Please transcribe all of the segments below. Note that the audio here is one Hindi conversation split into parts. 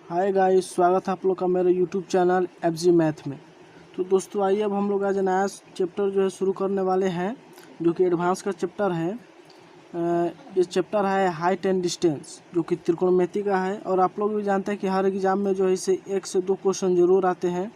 हाय गाइस, स्वागत है आप लोग का मेरे यूट्यूब चैनल FG मैथ में। तो दोस्तों आइए अब हम लोग आज नया चैप्टर जो है शुरू करने वाले हैं, जो कि एडवांस का चैप्टर है। ये चैप्टर है हाइट एंड डिस्टेंस, जो कि त्रिकोणमिति का है। और आप लोग भी जानते हैं कि हर एग्ज़ाम में जो है इसे 1 से 2 क्वेश्चन ज़रूर आते हैं।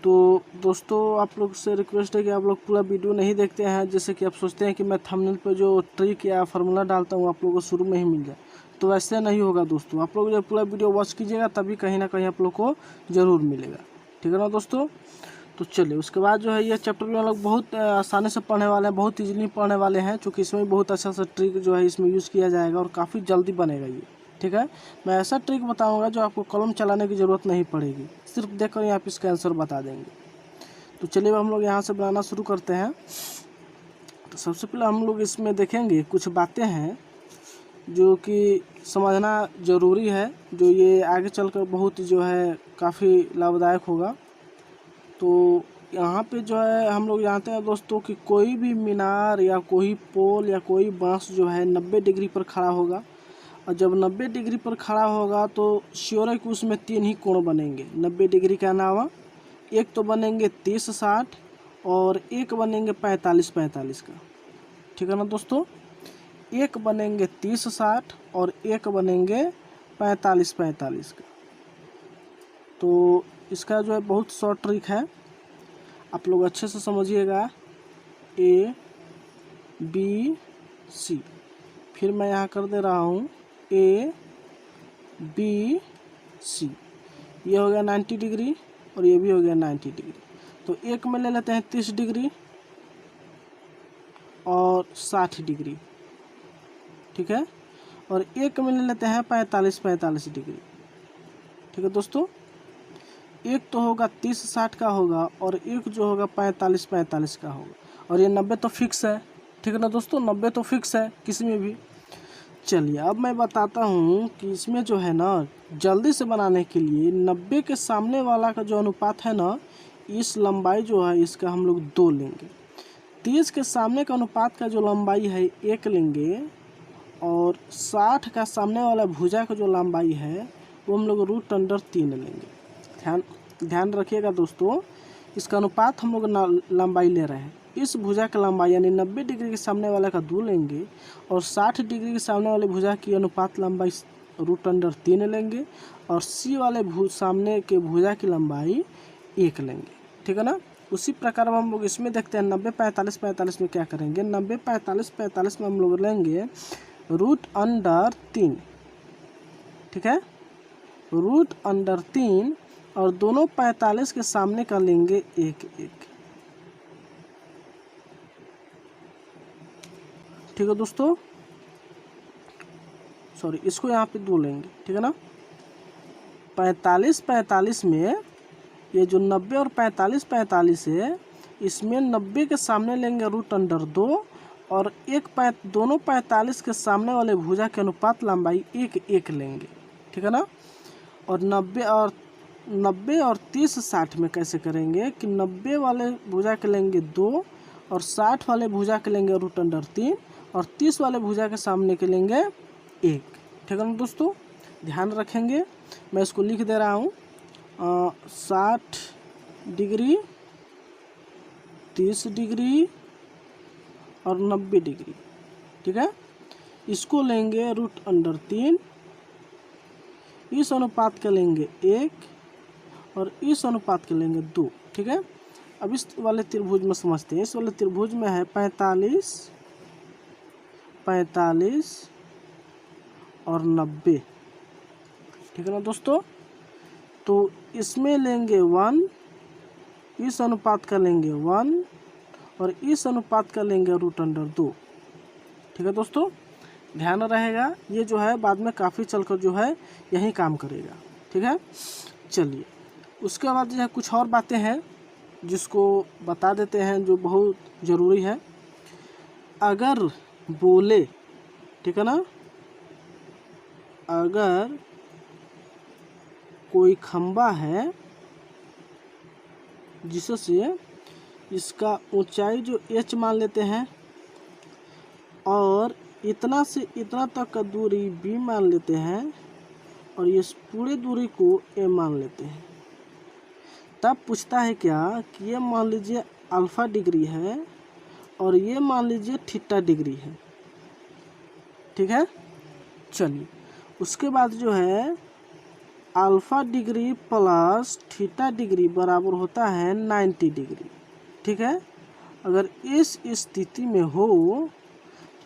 तो दोस्तों आप लोग से रिक्वेस्ट है कि आप लोग पूरा वीडियो नहीं देखते हैं, जैसे कि आप सोचते हैं कि मैं थंबनेल पर जो ट्रिक या फार्मूला डालता हूँ आप लोगों को शुरू में ही मिल जाए। तो वैसे नहीं होगा दोस्तों, आप लोग जब पूरा वीडियो वॉच कीजिएगा तभी कहीं ना कहीं आप लोग को ज़रूर मिलेगा। ठीक है ना दोस्तों। तो चलिए उसके बाद जो है ये चैप्टर में हम लोग बहुत आसानी से पढ़ने वाले हैं, बहुत ईजिली पढ़ने वाले हैं, क्योंकि इसमें बहुत अच्छा सा ट्रिक जो है इसमें यूज़ किया जाएगा और काफ़ी जल्दी बनेगा ये। ठीक है, मैं ऐसा ट्रिक बताऊंगा जो आपको कलम चलाने की ज़रूरत नहीं पड़ेगी, सिर्फ देखकर ही आप इसका आंसर बता देंगे। तो चलिए हम लोग यहाँ से बनाना शुरू करते हैं। तो सबसे पहले हम लोग इसमें देखेंगे कुछ बातें हैं जो कि समझना ज़रूरी है, जो ये आगे चलकर बहुत जो है काफ़ी लाभदायक होगा। तो यहाँ पे जो है हम लोग जानते हैं दोस्तों कि कोई भी मीनार या कोई पोल या कोई बांस जो है 90 डिग्री पर खड़ा होगा। और जब 90 डिग्री पर खड़ा होगा तो श्योर है कि उसमें 3 ही कोण बनेंगे 90 डिग्री के अलावा। एक तो बनेंगे 30-60 और एक बनेंगे 45-45 का। ठीक है ना दोस्तों, एक बनेंगे 30-60 और एक बनेंगे 45-45 का। तो इसका जो है बहुत शॉर्ट ट्रिक है, आप लोग अच्छे से समझिएगा। A B C, फिर मैं यहाँ कर दे रहा हूँ A B C। ये हो गया 90 डिग्री और ये भी हो गया 90 डिग्री। तो एक में ले लेते हैं 30 डिग्री और 60 डिग्री। ठीक है, और एक में ले लेते हैं 45-45 डिग्री। ठीक है दोस्तों, एक तो होगा 30-60 का होगा और एक जो होगा 45-45 का होगा। और ये 90 तो फिक्स है। ठीक है ना दोस्तों, 90 तो फिक्स है किसी में भी। चलिए अब मैं बताता हूँ कि इसमें जो है ना जल्दी से बनाने के लिए 90 के सामने वाला का जो अनुपात है ना, इस लंबाई जो है इसका हम लोग 2 लेंगे। 30 के सामने का अनुपात का जो लंबाई है 1 लेंगे और 60 का सामने वाला भुजा का जो लंबाई है वो हम लोग √3 लेंगे। ध्यान रखिएगा दोस्तों, इसका अनुपात हम लोग लंबाई ले रहे हैं। इस भुजा का लंबाई यानी 90 डिग्री के सामने वाले का 2 लेंगे और 60 डिग्री के सामने वाले भुजा की अनुपात लंबाई √3 लेंगे और सी वाले सामने के भुजा की लंबाई 1 लेंगे। ठीक है ना। उसी प्रकार हम लोग इसमें देखते हैं 90-45-45 में क्या करेंगे। 90-45-45 में हम लोग लेंगे √3। ठीक है, √3 और दोनों 45 के सामने का लेंगे 1-1। ठीक है दोस्तों, सॉरी इसको यहाँ पे 2 लेंगे। ठीक है ना। 45-45 में ये जो 90 और 45-45 है, इसमें 90 के सामने लेंगे √2 और दोनों 45 के सामने वाले भुजा के अनुपात लंबाई 1-1 लेंगे। ठीक है ना। और 90 और 30-60 में कैसे करेंगे कि 90 वाले भुजा के लेंगे 2 और 60 वाले भुजा के लेंगे √3 और 30 वाले भुजा के सामने के लेंगे 1। ठीक है ना दोस्तों, ध्यान रखेंगे। मैं इसको लिख दे रहा हूँ 60 डिग्री, 30 डिग्री और 90 डिग्री। ठीक है, इसको लेंगे √3, इस अनुपात के लेंगे 1 और इस अनुपात के लेंगे 2। ठीक है, अब इस वाले त्रिभुज में समझते हैं। इस वाले त्रिभुज में है 45, 45 और 90। ठीक है ना दोस्तों, तो इसमें लेंगे 1, इस अनुपात का लेंगे 1 और इस अनुपात का लेंगे √2। ठीक है दोस्तों, ध्यान रहेगा, ये जो है बाद में काफ़ी चलकर जो है यही काम करेगा। ठीक है, चलिए उसके बाद जो है कुछ और बातें हैं जिसको बता देते हैं, जो बहुत ज़रूरी है। अगर बोले, ठीक है ना, अगर कोई खंबा है जिससे इसका ऊंचाई जो h मान लेते हैं और इतना से इतना तक का दूरी b मान लेते हैं और ये इस पूरे दूरी को ए मान लेते हैं। तब पूछता है क्या कि ये मान लीजिए अल्फ़ा डिग्री है और ये मान लीजिए थीटा डिग्री है, ठीक है। चलिए उसके बाद जो है alpha degree plus theta degree बराबर होता है 90 डिग्री, ठीक है। अगर इस स्थिति में हो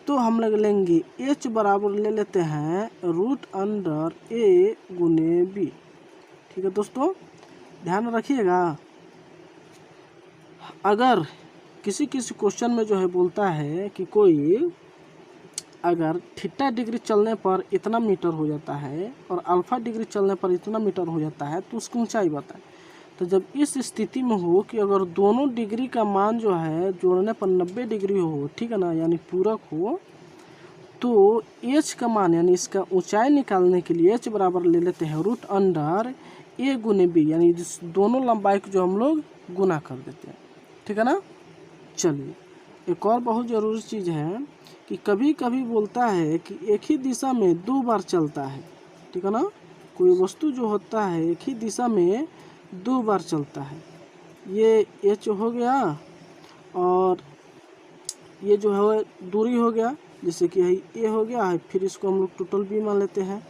तो हम लोग लेंगे h बराबर ले लेते हैं √a गुने b, ठीक है दोस्तों, ध्यान रखिएगा। अगर किसी क्वेश्चन में जो है बोलता है कि कोई अगर थीटा डिग्री चलने पर इतना मीटर हो जाता है और अल्फ़ा डिग्री चलने पर इतना मीटर हो जाता है तो उसकी ऊंचाई बताएं। तो जब इस स्थिति में हो कि अगर दोनों डिग्री का मान जो है जोड़ने पर 90 डिग्री हो, ठीक है ना, यानी पूरक हो, तो h का मान यानी इसका ऊंचाई निकालने के लिए h बराबर ले लेते हैं √a गुने b, यानी जिस दोनों लंबाई को जो हम लोग गुना कर देते हैं, ठीक है ना। चलिए एक और बहुत ज़रूरी चीज़ है कि कभी कभी बोलता है कि एक ही दिशा में 2 बार चलता है, ठीक है ना। कोई वस्तु जो होता है एक ही दिशा में 2 बार चलता है। ये h हो गया और ये जो है दूरी हो गया, जैसे कि ये हो गया है, फिर इसको हम लोग टोटल b मान लेते हैं,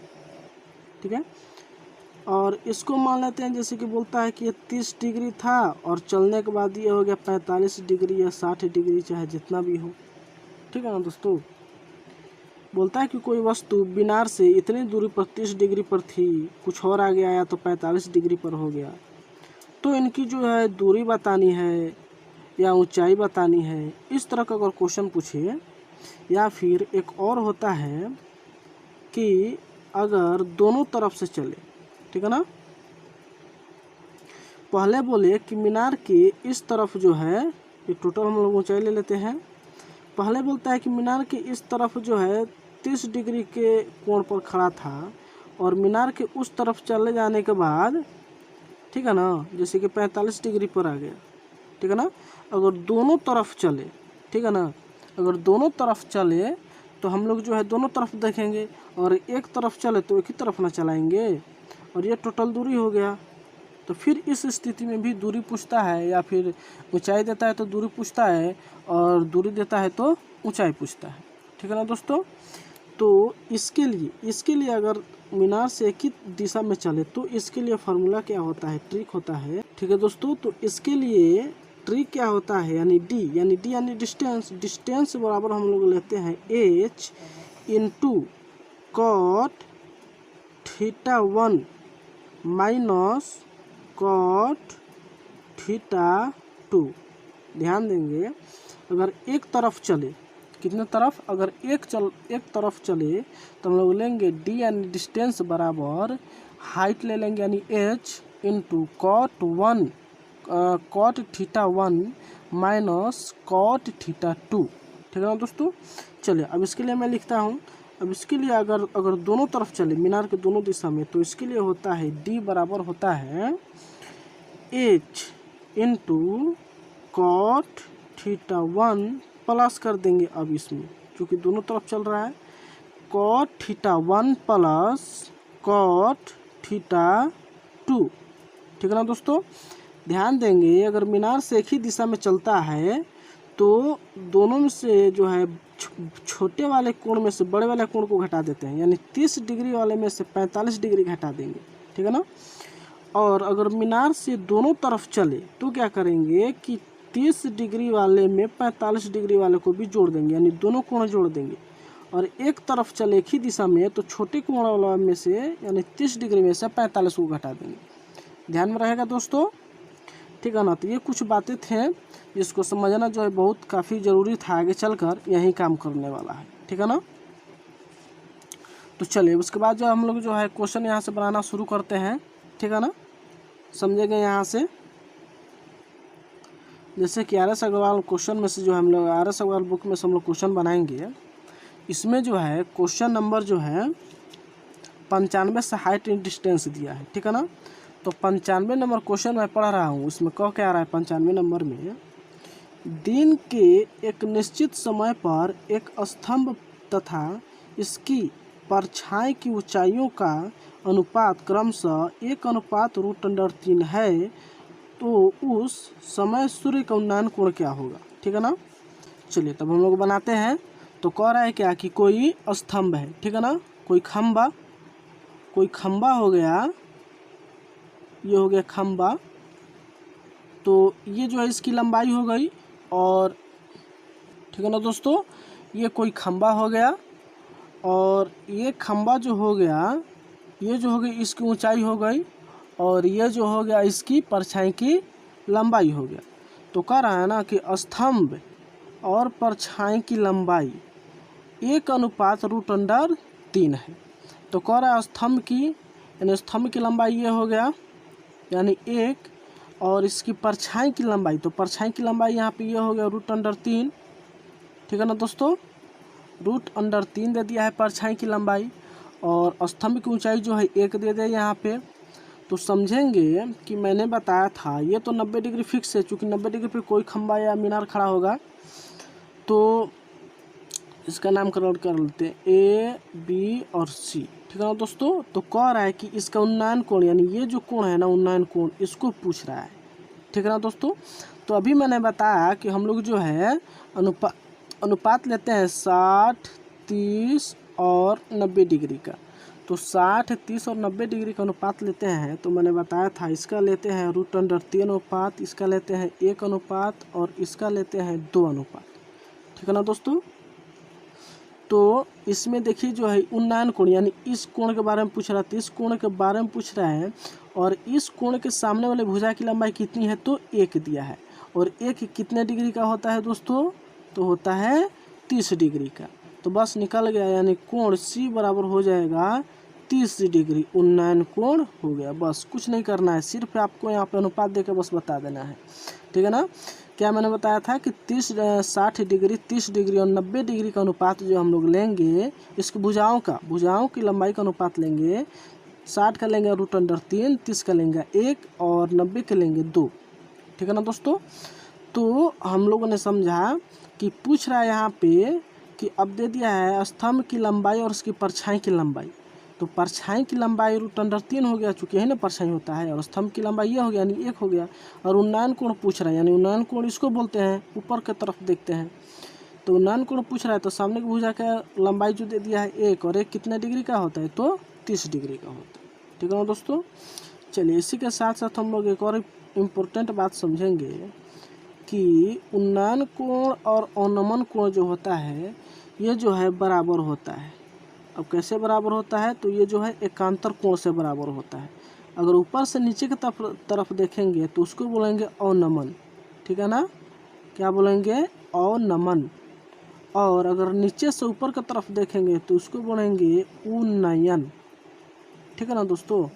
ठीक है। और इसको मान लेते हैं जैसे कि बोलता है कि ये 30 डिग्री था और चलने के बाद ये हो गया 45 डिग्री या 60 डिग्री, चाहे जितना भी हो, ठीक है ना दोस्तों। बोलता है कि कोई वस्तु मीनार से इतनी दूरी पर 30 डिग्री पर थी, कुछ और आगे आया तो 45 डिग्री पर हो गया, तो इनकी जो है दूरी बतानी है या ऊंचाई बतानी है। इस तरह का अगर क्वेश्चन पूछे, या फिर एक और होता है कि अगर दोनों तरफ से चले, ठीक है ना। पहले बोले कि मीनार के इस तरफ जो है, ये टोटल हम लोग ऊंचाई ले लेते हैं। पहले बोलता है कि मीनार के इस तरफ जो है 30 डिग्री के कोण पर खड़ा था और मीनार के उस तरफ चले जाने के बाद, ठीक है ना, जैसे कि 45 डिग्री पर आ गया, ठीक है ना। अगर दोनों तरफ चले, ठीक है ना, अगर दोनों तरफ चले तो हम लोग जो है दोनों तरफ देखेंगे, और एक तरफ चले तो एक ही तरफ ना चलाएंगे, और ये टोटल दूरी हो गया। तो फिर इस स्थिति में भी दूरी पूछता है, या फिर ऊंचाई देता है तो दूरी पूछता है, और दूरी देता है तो ऊंचाई पूछता है, ठीक है ना दोस्तों। तो इसके लिए अगर मीनार से एक ही दिशा में चले तो इसके लिए फार्मूला क्या होता है, ट्रिक होता है, ठीक है दोस्तों। तो इसके लिए ट्रिक क्या होता है, यानी डी यानी डिस्टेंस बराबर हम लोग लेते हैं h into cot theta 1 minus cot theta 2। ध्यान देंगे, अगर एक तरफ चले, कितने तरफ, अगर एक तरफ चले तो हम लोग लेंगे डी यानी डिस्टेंस बराबर हाइट ले लेंगे यानी h into cot theta 1 minus cot theta 2, ठीक है ना दोस्तों। चलिए अब इसके लिए मैं लिखता हूँ। अब इसके लिए अगर दोनों तरफ चले मीनार के दोनों दिशा में, तो इसके लिए होता है डी बराबर होता है h into cot theta 1 plus कर देंगे, अब इसमें क्योंकि दोनों तरफ चल रहा है, cot theta 1 plus cot theta 2, ठीक है ना दोस्तों। ध्यान देंगे, अगर मीनार से एक ही दिशा में चलता है तो दोनों में से जो है छोटे वाले कोण में से बड़े वाले कोण को घटा देते हैं, यानी 30 डिग्री वाले में से 45 डिग्री घटा देंगे, ठीक है ना। और अगर मीनार से दोनों तरफ चले तो क्या करेंगे कि 30 डिग्री वाले में 45 डिग्री वाले को भी जोड़ देंगे, यानी दोनों कोण जोड़ देंगे। और एक तरफ चले एक ही दिशा में तो छोटे कोण वाले में से यानी 30 डिग्री में से 45 को घटा देंगे। ध्यान में रहेगा दोस्तों, ठीक है ना। तो ये कुछ बातें थे जिसको समझना जो है बहुत काफ़ी ज़रूरी था, आगे चलकर यही काम करने वाला है, ठीक है ना। तो चलिए उसके बाद जो हम लोग जो है क्वेश्चन यहाँ से बनाना शुरू करते हैं, ठीक है ना, समझेंगे यहाँ से। जैसे कि आर एस अग्रवाल क्वेश्चन में से जो हम लोग आर एस अग्रवाल बुक में से हम लोग क्वेश्चन बनाएंगे, इसमें जो है क्वेश्चन नंबर जो है 95 से हाइट इन डिस्टेंस दिया है, ठीक है ना। तो 95 नंबर क्वेश्चन मैं पढ़ रहा हूँ, उसमें कह क्या रहा है 95 नंबर में, दिन के एक निश्चित समय पर एक स्तंभ तथा इसकी परछाई की ऊंचाइयों का अनुपात क्रमशः 1:√3 है तो उस समय सूर्य का उन्नयन कोण क्या होगा। ठीक है ना। चलिए तब हम लोग बनाते हैं। तो कह रहा है क्या कि कोई स्तंभ है, ठीक है ना, कोई खंबा हो गया, ये हो गया खंबा। तो ये जो है इसकी लंबाई हो गई, और ठीक है ना दोस्तों, ये कोई खंबा हो गया, और ये खंबा जो हो गया, ये जो हो गई इसकी ऊंचाई हो गई, और ये जो हो गया इसकी परछाई की लंबाई हो गया। तो कह रहा है ना कि स्तंभ और परछाई की लंबाई 1:√3 है। तो कह रहा है स्तंभ की लंबाई ये हो गया यानी 1, और इसकी परछाई की लंबाई, तो परछाई की लंबाई यहाँ पे ये हो गया √3। ठीक है ना दोस्तों, √3 दे दिया है परछाई की लंबाई, और स्तंभ की ऊंचाई जो है 1 दे दिया यहाँ पे। तो समझेंगे कि मैंने बताया था ये तो 90 डिग्री फिक्स है, चूँकि 90 डिग्री पे कोई खंबा या मीनार खड़ा होगा। तो इसका नामकरण कर लेते हैं A, B और C। ठीक है ना दोस्तों। तो कह रहा है कि इसका उन्नयन कोण, यानी ये जो कोण है ना उन्नयन कोण, इसको पूछ रहा है। ठीक है ना दोस्तों। तो अभी मैंने बताया कि हम लोग जो है अनुपात लेते हैं 60, 30 और 90 डिग्री का। तो 60, 30 और 90 डिग्री का अनुपात लेते हैं। तो मैंने बताया था इसका लेते हैं √3 अनुपात, इसका लेते हैं 1 अनुपात, और इसका लेते हैं 2 अनुपात। ठीक है ना दोस्तों। तो इसमें देखिए जो है उन्नयन कोण, यानी इस कोण के बारे में पूछ रहा था, इस कोण के बारे में पूछ रहा है, और इस कोण के सामने वाले भुजा की लंबाई कितनी है, तो 1 दिया है। और 1 कितने डिग्री का होता है दोस्तों, तो होता है 30 डिग्री का। तो बस निकल गया, यानी कोण C बराबर हो जाएगा 30 डिग्री, उन्नयन कोण हो गया। बस कुछ नहीं करना है, सिर्फ आपको यहाँ पे अनुपात देकर बस बता देना है। ठीक है ना। क्या मैंने बताया था कि 60 डिग्री, 30 डिग्री और 90 डिग्री का अनुपात जो हम लोग लेंगे, इसकी भुजाओं की लंबाई का अनुपात लेंगे। 60 का लेंगे √3, 30 का लेंगे 1 और 90 का लेंगे 2। ठीक है ना दोस्तों। तो हम लोगों ने समझा कि पूछ रहा है यहाँ पे कि अब दे दिया है स्तंभ की लंबाई और उसकी परछाई की लंबाई। तो परछाई की लंबाई √3 हो गया, चूँकि यही ना परछाई होता है, और स्तंभ की लंबाई ये हो गया यानी 1 हो गया। और उन्नयन कोण पूछ रहा है, यानी उन्नयन कोण इसको बोलते हैं, ऊपर की तरफ देखते हैं। तो उन्नयन कोण पूछ रहा है, तो सामने की भुजा का लंबाई जो दे दिया है 1, और 1 कितने डिग्री का होता है, तो 30 डिग्री का होता है। ठीक है ना दोस्तों। चलिए इसी के साथ साथ हम लोग एक और इम्पोर्टेंट बात समझेंगे कि उन्नयन कोण और अवनमन कोण जो होता है, ये जो है बराबर होता है। अब कैसे बराबर होता है, तो ये जो है एकांतर कोण से बराबर होता है। अगर ऊपर से नीचे की तरफ देखेंगे तो उसको बोलेंगे अवनमन। ठीक है ना, क्या बोलेंगे, अवनमन। और अगर नीचे से ऊपर की तरफ देखेंगे तो उसको बोलेंगे उन्नयन। ठीक है ना दोस्तों,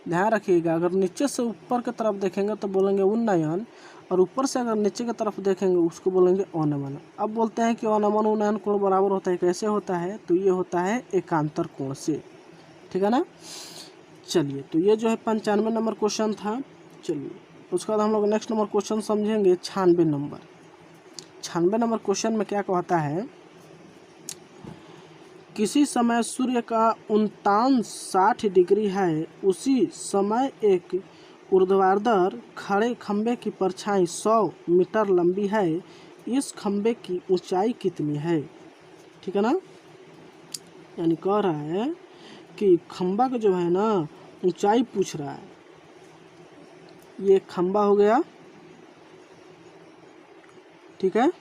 ध्यान रखिएगा। अगर नीचे से ऊपर की तरफ देखेंगे तो बोलेंगे उन्नयन, और ऊपर से अगर नीचे की तरफ देखेंगे उसको बोलेंगे अवनमन। अब बोलते हैं कि अवनमन उन्नयन कोण बराबर होता है, कैसे होता है, तो ये होता है एकांतर कोण से। ठीक है ना। चलिए तो ये जो है 95 नंबर क्वेश्चन था। चलिए उसके बाद हम लोग नेक्स्ट नंबर क्वेश्चन समझेंगे 96 नंबर। 96 नंबर क्वेश्चन में क्या कहता है, किसी समय सूर्य का उल्टांश 60 डिग्री है, उसी समय एक ऊर्ध्वाधर खड़े खंबे की परछाई 100 मीटर लंबी है, इस खंबे की ऊंचाई कितनी है। ठीक है ना, यानी कह रहा है कि खंबा का जो है ना ऊंचाई पूछ रहा है। ये खंबा हो गया, ठीक है।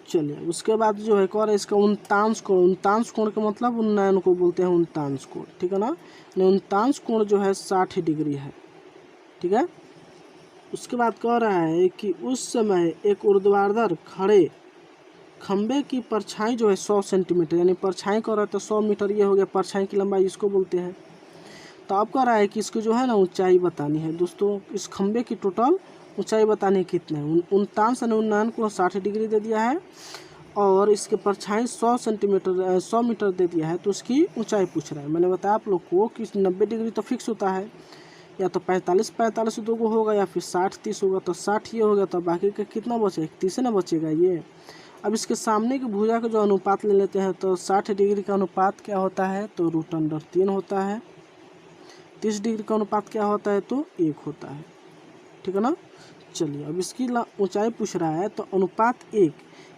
चलिए उसके बाद जो है और इसका उल्टांश कोण का मतलब उन्नयन को बोलते हैं उल्टांश कोण। ठीक है ना, उल्टांश कोण जो है 60 डिग्री है। ठीक है। उसके बाद कह रहा है कि उस समय एक ऊर्ध्वाधर खड़े खंबे की परछाई जो है 100 सेंटीमीटर, यानी परछाई कह रहा है तो 100 मीटर ये हो गया, परछाई की लंबाई इसको बोलते हैं। तो अब कह रहा है कि इसको जो है ना ऊंचाई बतानी है। दोस्तों इस खंबे की टोटल ऊंचाई बतानी है कितने, उल्टांश उन्नयन को 60 डिग्री दे दिया है, और इसके परछाई 100 मीटर दे दिया है, तो उसकी ऊंचाई पूछ रहा है। मैंने बताया आप लोग को कि 90 डिग्री तो फिक्स होता है, या तो 45 दो को होगा, या फिर 60 30 होगा, तो 60 ये हो गया, तो बाकी का कितना बचेगा, 30 ना बचेगा ये। अब इसके सामने की भुजा का जो अनुपात ले लेते हैं तो 60 डिग्री का अनुपात क्या होता है तो √3 होता है। 30 डिग्री का अनुपात क्या होता है तो 1 होता है, ठीक है ना। चलिए अब इसकी ऊंचाई पूछ रहा है तो अनुपात 1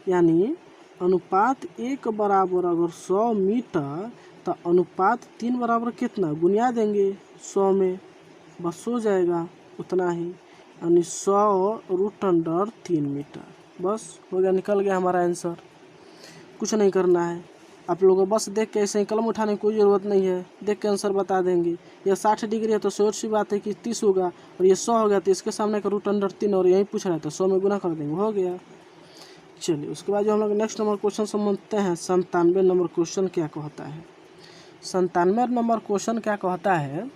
यानी अनुपात 1 बराबर अगर 100 मीटर तो अनुपात 3 बराबर कितना गुनिया देंगे 100 में, बस हो जाएगा उतना ही, यानी 100 √3 मीटर। बस हो गया, निकल गया हमारा आंसर। कुछ नहीं करना है आप लोगों को, बस देख के ऐसे ही कलम उठाने की कोई ज़रूरत नहीं है, देख के आंसर बता देंगे। यह 60 डिग्री है तो श्योर सी बात है कि 30 होगा, और ये 100 हो गया तो इसके सामने का √3 और यही पूछ रहा है तो 100 में गुना कर देंगे, हो गया। चलिए उसके बाद जो हम लोग नेक्स्ट नंबर क्वेश्चन समझते हैं, 97 नंबर क्वेश्चन क्या कहता है। 97 नंबर क्वेश्चन क्या कहता है,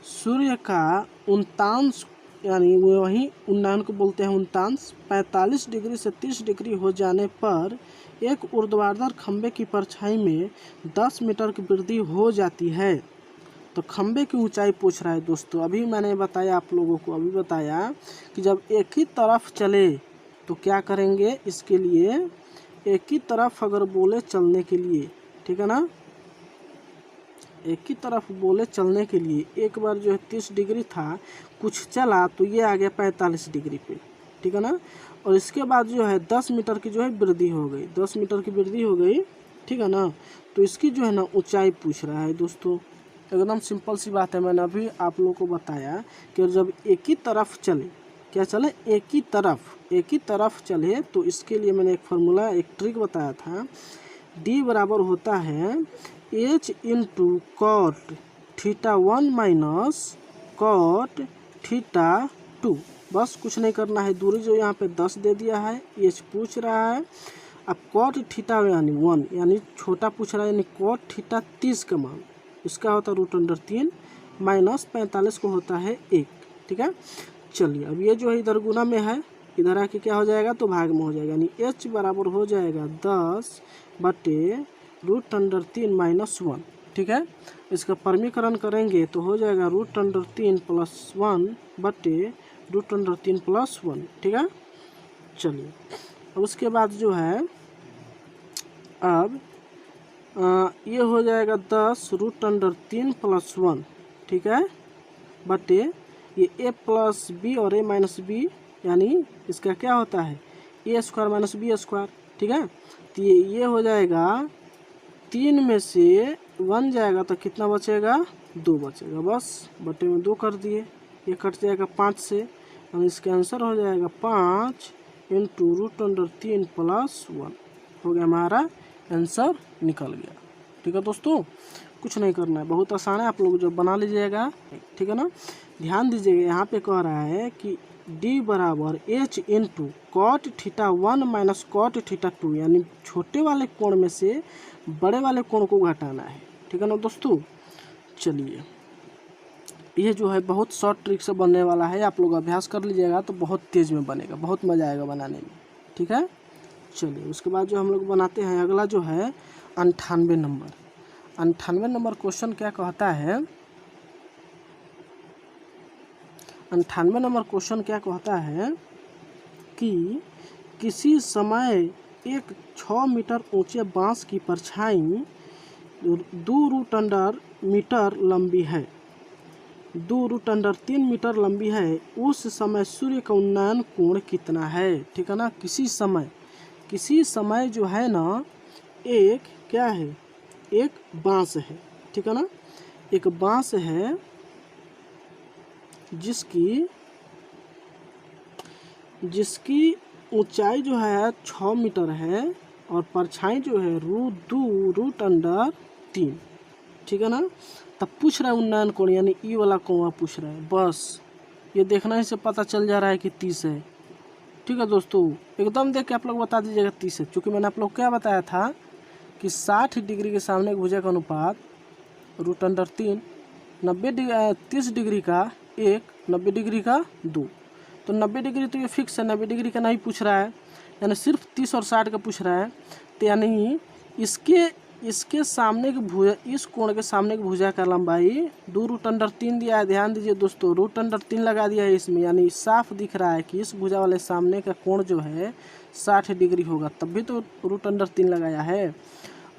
सूर्य का उनतांश यानी वही उन्नयन को बोलते हैं उनतांश 45 डिग्री से 30 डिग्री हो जाने पर एक ऊर्ध्वाधर खंबे की परछाई में 10 मीटर की वृद्धि हो जाती है। तो खंबे की ऊंचाई पूछ रहा है दोस्तों। अभी मैंने बताया आप लोगों को, अभी बताया कि जब एक ही तरफ चले तो क्या करेंगे, इसके लिए एक ही तरफ अगर बोले चलने के लिए, ठीक है ना, एक ही तरफ बोले चलने के लिए एक बार जो है 30 डिग्री था, कुछ चला तो ये आ गया 45 डिग्री पे, ठीक है ना। और इसके बाद जो है 10 मीटर की जो है वृद्धि हो गई, 10 मीटर की वृद्धि हो गई, ठीक है ना। तो इसकी जो है ना ऊंचाई पूछ रहा है दोस्तों। एकदम सिंपल सी बात है, मैंने अभी आप लोगों को बताया कि जब एक ही तरफ चले, क्या चले, एक ही तरफ चले, तो इसके लिए मैंने एक फार्मूला, एक ट्रिक बताया था। D बराबर होता है H into cot θ1 minus cot θ2। बस कुछ नहीं करना है, दूरी जो यहाँ पे 10 दे दिया है, H पूछ रहा है। अब कॉट थीटा यानी 1 यानी छोटा पूछ रहा है, यानी कॉट थीटा 30 का मान इसका होता है √3 माइनस 45 को होता है 1, ठीक है। चलिए अब ये जो है इधर गुना में है, इधर आके क्या हो जाएगा तो भाग में हो जाएगा, यानी H बराबर हो जाएगा 10 बटे √3 माइनस 1, ठीक है। इसका परमीकरण करेंगे तो हो जाएगा √3 प्लस 1 बटे √3 प्लस 1, ठीक है। चलिए अब उसके बाद जो है अब ये हो जाएगा 10 √3 प्लस 1, ठीक है, बटे ये a प्लस बी और a माइनस बी, यानी इसका क्या होता है a² माइनस b², ठीक है। तो ये हो जाएगा 3 में से 1 जाएगा तो कितना बचेगा 2 बचेगा, बस बटे में 2 कर दिए, ये कट जाएगा 5 से, यानी इसका आंसर हो जाएगा 5 इंटू √3 प्लस 1, हो गया हमारा आंसर, निकल गया, ठीक है दोस्तों। कुछ नहीं करना है, बहुत आसान है, आप लोग जो बना लीजिएगा, ठीक है ना। ध्यान दीजिएगा यहाँ पे कह रहा है कि D बराबर H into cot θ1 minus cot θ2, यानी छोटे वाले कोण में से बड़े वाले कोण को घटाना है, ठीक है ना दोस्तों। चलिए ये जो है बहुत शॉर्ट ट्रिक से बनने वाला है, आप लोग अभ्यास कर लीजिएगा तो बहुत तेज़ में बनेगा, बहुत मज़ा आएगा बनाने में, ठीक है। चलिए उसके बाद जो हम लोग बनाते हैं अगला जो है 98 नंबर। 98 नंबर क्वेश्चन क्या कहता है, 98 नंबर क्वेश्चन क्या कहता है कि किसी समय एक 6 मीटर ऊंचे बांस की परछाई 2√3 मीटर लंबी है, 2√3 मीटर लंबी है, उस समय सूर्य का उन्नयन कोण कितना है, ठीक है ना। किसी समय जो है ना एक क्या है, एक बांस है, ठीक है ना, एक बांस है जिसकी ऊंचाई जो है 6 मीटर है और परछाई जो है √3, ठीक है ना। तब पूछ रहा है उन्नयन कोण, यानी ई वाला कोण पूछ रहा है, बस ये देखना ही से पता चल जा रहा है कि 30 है, ठीक है दोस्तों। एकदम देख के आप लोग बता दीजिएगा 30 है, क्योंकि मैंने आप लोग क्या बताया था कि 60 डिग्री के सामने की भुजा का अनुपात √3, 30 डिग्री का 1, 90 डिग्री का 2, तो 90 डिग्री तो ये फिक्स है, 90 डिग्री का नहीं पूछ रहा है, यानी सिर्फ 30 और 60 का पूछ रहा है। तो यानी इसके सामने की भुजा, इस कोण के सामने की भुजा का लंबाई 2√3 दिया है, ध्यान दीजिए दोस्तों, √3 लगा दिया है इसमें, यानी साफ दिख रहा है कि इस भुजा वाले सामने का कोण जो है 60 डिग्री होगा, तब भी तो रूट अंडर 3 लगाया है।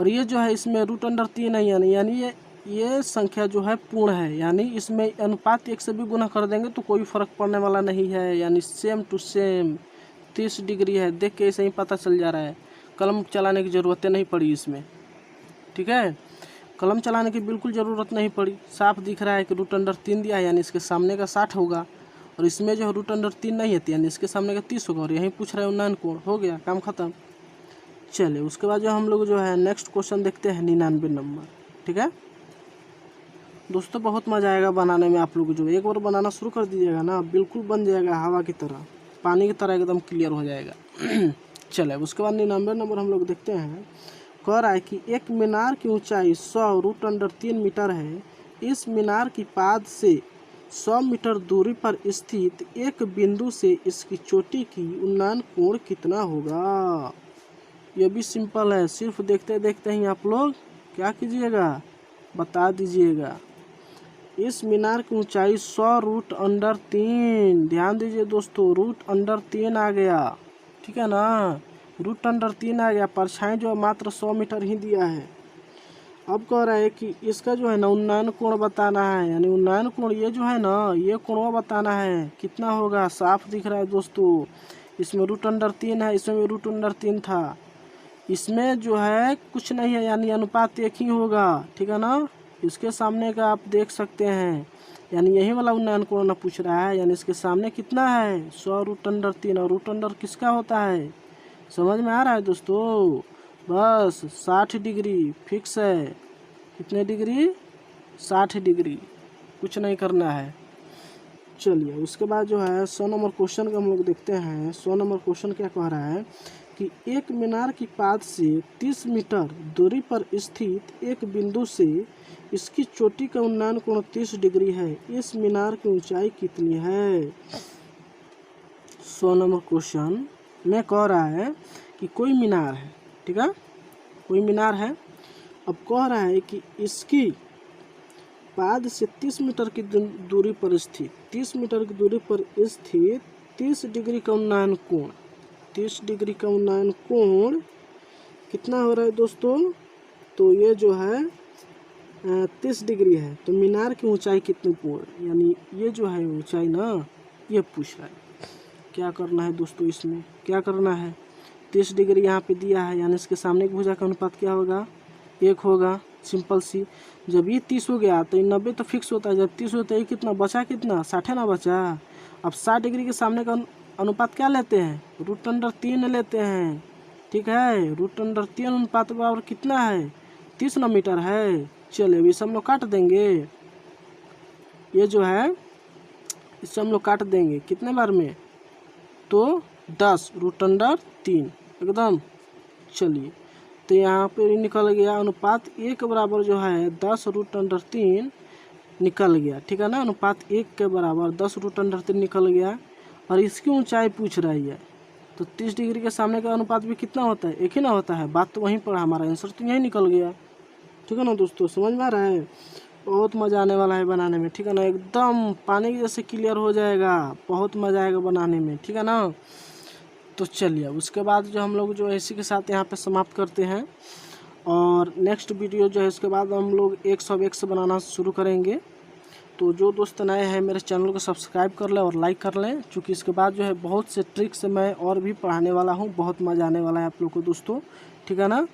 और ये जो है इसमें रूट अंडर 3 है, यानी ये संख्या जो है पूर्ण है, यानी इसमें अनुपात 1 से भी गुना कर देंगे तो कोई फर्क पड़ने वाला नहीं है, यानी सेम टू सेम 30 डिग्री है। देख के ऐसे ही पता चल जा रहा है, कलम चलाने की ज़रूरत नहीं पड़ी इसमें, ठीक है, कलम चलाने की बिल्कुल ज़रूरत नहीं पड़ी। साफ दिख रहा है कि रूट अंडर 3 दिया है, यानी इसके सामने का 60 होगा, और इसमें जो रूट अंडर 3 नहीं है यानी इसके सामने का 30 होगा, और यहीं पूछ रहे हैं उन्नयन कोण, हो गया काम खत्म। चलिए उसके बाद जो हम लोग जो है नेक्स्ट क्वेश्चन देखते हैं 99 नंबर, ठीक है दोस्तों। बहुत मज़ा आएगा बनाने में, आप लोग जो एक बार बनाना शुरू कर दीजिएगा ना, बिल्कुल बन जाएगा हवा की तरह, पानी की तरह एकदम क्लियर हो जाएगा। चलिए उसके बाद 99 नंबर हम लोग देखते हैं। कह रहा है कि एक मीनार की ऊंचाई 100 रूट अंडर 3 मीटर है। इस मीनार की पाद से 100 मीटर दूरी पर स्थित एक बिंदु से इसकी चोटी की उन्नयन कोण कितना होगा। ये भी सिंपल है, सिर्फ देखते देखते ही आप लोग क्या कीजिएगा, बता दीजिएगा। इस मीनार की ऊंचाई 100 रूट अंडर 3, ध्यान दीजिए दोस्तों, रूट अंडर 3 आ गया, ठीक है ना, रूट अंडर 3 आ गया। परछाई जो मात्र 100 मीटर ही दिया है। अब कह रहा है कि इसका जो है ना उन्नयन कोण बताना है, यानी उन्नयन कोण ये जो है ना, ये कोण बताना है कितना होगा। साफ दिख रहा है दोस्तों, इसमें रूट अंडर 3 है, इसमें भी रूट अंडर 3 था, इसमें जो है कुछ नहीं है, यानी अनुपात 1 ही होगा, ठीक है ना। इसके सामने का आप देख सकते हैं, यानी यही वाला उन्नयन कोण ना पूछ रहा है, यानी इसके सामने कितना है 100 रूट अंडर 3, और रूट अंडर किसका होता है, समझ में आ रहा है दोस्तों। बस 60 डिग्री फिक्स है, कितने डिग्री, 60 डिग्री, कुछ नहीं करना है। चलिए उसके बाद जो है 100 नंबर क्वेश्चन का हम लोग देखते हैं। 100 नंबर क्वेश्चन क्या कह रहा है कि एक मीनार की पाद से 30 मीटर दूरी पर स्थित एक बिंदु से इसकी चोटी का उन्नयन कोण 30 डिग्री है। इस मीनार की ऊंचाई कितनी है। 100 नंबर क्वेश्चन में कह रहा है कि कोई मीनार है, ठीक है, कोई मीनार है। अब कह रहा है कि इसकी पाद से 30 मीटर की दूरी पर स्थित 30 मीटर की दूरी पर स्थित 30 डिग्री का उन्नयन कोण, 30 डिग्री का उन्नयन कोण कितना हो रहा है दोस्तों, तो ये जो है 30 डिग्री है। तो मीनार की ऊंचाई कितनी पूर्ण, यानी ये जो है ऊंचाई ना, ये पूछ रहा है। क्या करना है दोस्तों, इसमें क्या करना है, 30 डिग्री यहाँ पे दिया है, यानी इसके सामने की भुजा का अनुपात क्या होगा, 1 होगा, सिंपल सी। जब ये 30 हो गया तो ये 90 तो फिक्स होता है, जब 30 होता है ये कितना बचा, कितना 60 ना बचा। अब 60 डिग्री के सामने का अनुपात क्या लेते हैं, रूट अंडर 3 लेते हैं, ठीक है, रूट अंडर 3 अनुपात बराबर कितना है 30 मीटर है। चलिए अभी इसे हम लोग काट देंगे, ये जो है इससे हम लोग काट देंगे कितने बार में, तो 10 रूट अंडर 3 एकदम। चलिए तो यहाँ पे निकल गया अनुपात 1 बराबर जो है 10 रूट अंडर 3 निकल गया, ठीक है ना, अनुपात 1 के बराबर 10 रूट अंडर 3 निकल गया। और इसकी ऊंचाई पूछ रही है, तो 30 डिग्री के सामने का अनुपात भी कितना होता है, 1 ही ना होता है। बात तो वहीं पर, हमारा आंसर तो यहीं निकल गया, ठीक है ना दोस्तों, समझ में आ रहा है। बहुत मज़ा आने वाला है बनाने में, ठीक है ना, एकदम पानी जैसे क्लियर हो जाएगा, बहुत मज़ा आएगा बनाने में, ठीक है ना। तो चलिए उसके बाद जो हम लोग जो है इसी के साथ यहाँ पे समाप्त करते हैं, और नेक्स्ट वीडियो जो है इसके बाद हम लोग 101 से बनाना शुरू करेंगे। तो जो दोस्त नए हैं मेरे चैनल को सब्सक्राइब कर लें और लाइक कर लें, क्योंकि इसके बाद जो है बहुत से ट्रिक्स मैं और भी पढ़ाने वाला हूँ, बहुत मज़ा आने वाला है आप लोग को दोस्तों, ठीक है ना।